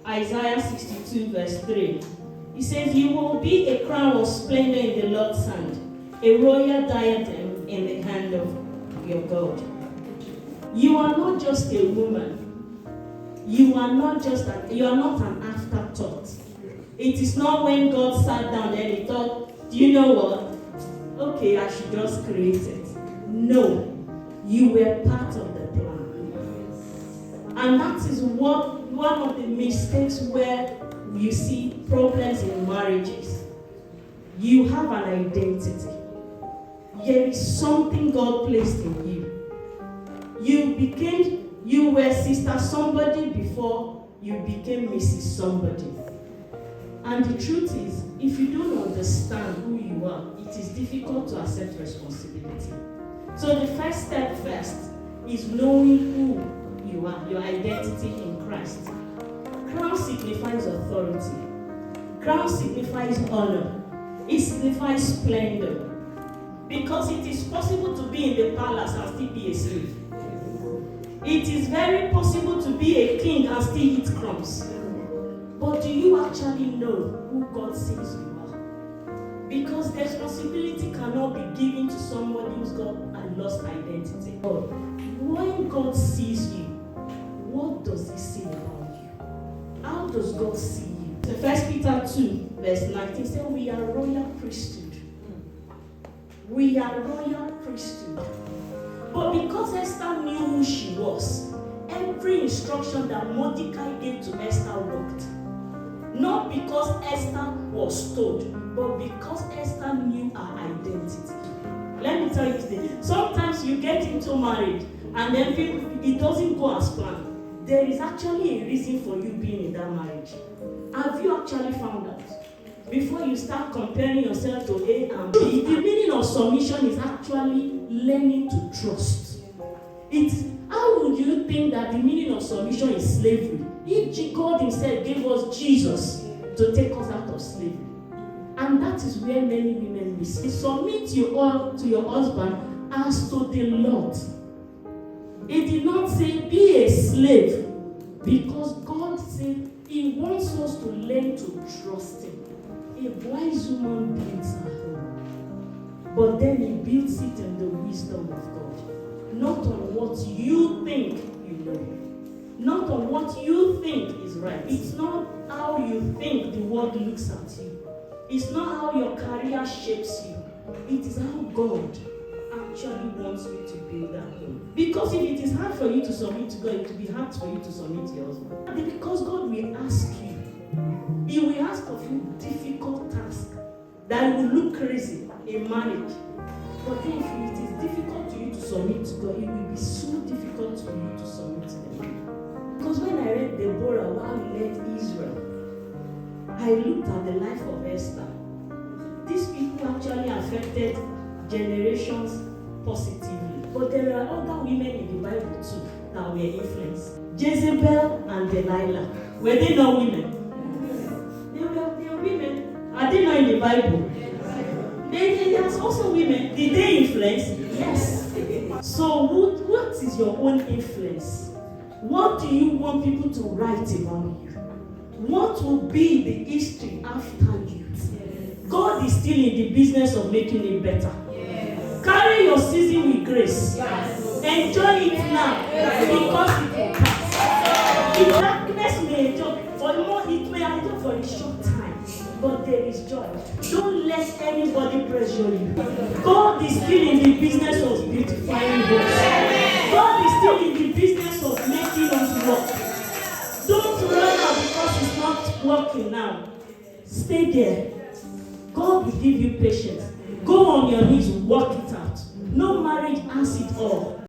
Isaiah 62 verse 3. It says, "You will be a crown of splendor in the Lord's hand, a royal diadem in the hand of your God." You are not just a woman. You are not an afterthought. It is not when God sat down and he thought, do you know what? Okay, I should just create it. No, you were part of the plan. And that is one of the mistakes where you see problems in marriages. You have an identity. There is something God placed in you. You were Sister Somebody before you became Mrs. Somebody. And the truth is, if you don't understand who you are, it is difficult to accept responsibility. So the first step is knowing who you are, your identity in Christ. Crown signifies authority. Crown signifies honor. It signifies splendor. Because it is possible to be in the palace and still be a slave. It is very possible to be a king and still eat crumbs. But do you actually know who God says you are? Because the responsibility cannot be given to somebody who's got a lost identity. When God sees you, what does he say about you? How does God see you? So 1 Peter 2 verse 19 says, we are royal priesthood. We are royal priesthood. But because Esther knew who she was, every instruction that Mordecai gave to Esther worked. Not because Esther was told, but because Esther knew her identity. Let me tell you this. Sometimes you get into marriage and then it doesn't go as planned. There is actually a reason for you being in that marriage. Have you actually found out? Before you start comparing yourself to A and B, the meaning of submission is actually learning to trust. How would you think that the meaning of submission is slavery? If God himself gave us Jesus to take us out of slavery. And that is where many women miss it. Submit to your husband as to the Lord. It did not say be a slave, because God said he wants us to learn to trust him. A wise woman builds her home, but then he builds it in the wisdom of God, not on what you think you know, not on what you think is right. It's not how you think the world looks at you. It's not how your career shapes you. It is how God actually wants you to build that home. Because if it is hard for you to submit to God, it will be hard for you to submit to your husband. Because God will ask you. He will ask of you difficult tasks that will look crazy in marriage. But then if it is difficult to you to submit to God, it will be so difficult for you to submit to them. Because when I read Deborah while he led Israel, I looked at the life of Esther. These people actually affected generations positively. But there are other women in the Bible too that were influenced. Jezebel and Delilah. Were they not women? They were women. Are they not in the Bible? There's also women. Did they influence? Yes. So what is your own influence? What do you want people to write about you? What will be the history after you? God is still in the business of making it better. Yes. Carry your season with grace. Yes. Enjoy it now, because it will pass. The darkness may endure for more, it may endure for a short time, but there is joy. Don't let anybody pressure you. God is still in the business of beautifying us. God is still in the business of making us work. Don't run out because it's not working now. Stay there. God will give you patience. Go on your knees, work it out. No marriage has it all.